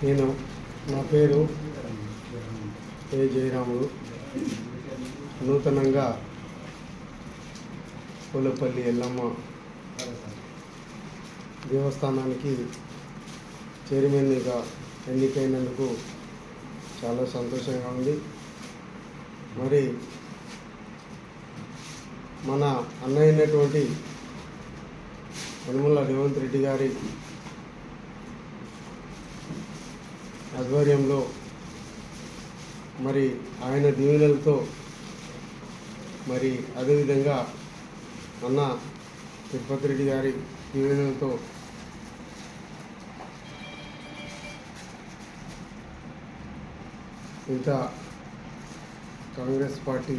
నేను నా పేరు ఏ జయరాములు. నూతనంగా పూలపల్లి ఎల్లమ్మ దేవస్థానానికి చైర్మన్గా ఎన్నికైనందుకు చాలా సంతోషంగా ఉంది. మరి మన అన్నయ్య అయినటువంటి యనమల రేవంత్ రెడ్డి గారి ఆధ్వర్యంలో మరి ఆయన దీవెనలతో మరి అదేవిధంగా అన్న తిరుపతి రెడ్డి గారి దీవెనలతో ఇంత కాంగ్రెస్ పార్టీ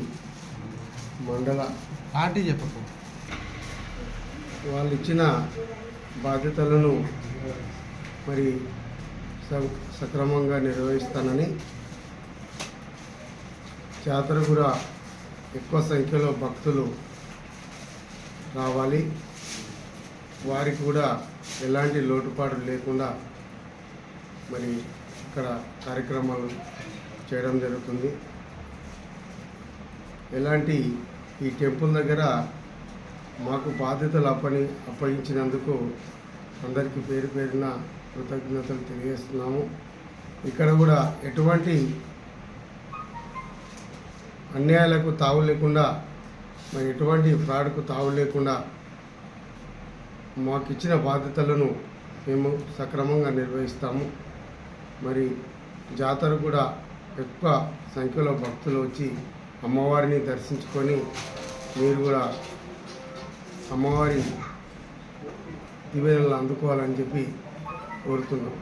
మండల చెప్పకు వాళ్ళు ఇచ్చిన బాధ్యతలను మరి సక్రమంగా నిర్వహిస్తానని, జాతర కూడా ఎక్కువ సంఖ్యలో భక్తులు రావాలి, వారికి కూడా ఎలాంటి లోటుపాటు లేకుండా మరి ఇక్కడ కార్యక్రమాలు చేయడం జరుగుతుంది. ఎలాంటి ఈ టెంపుల్ దగ్గర మాకు బాధ్యతలు అప్పగించినందుకు అందరికీ పేరు పేరున కృతజ్ఞతలు తెలియజేస్తున్నాము. ఇక్కడ కూడా ఎటువంటి అన్యాయాలకు తావు లేకుండా, మరి ఎటువంటి ఫ్రాడ్కు తావు లేకుండా మాకు ఇచ్చిన బాధ్యతలను మేము సక్రమంగా నిర్వహిస్తాము. మరి జాతర కూడా ఎక్కువ సంఖ్యలో భక్తులు వచ్చి అమ్మవారిని దర్శించుకొని మీరు కూడా అమ్మవారి దీవెనలు అందుకోవాలని చెప్పి కోరుతున్నాం.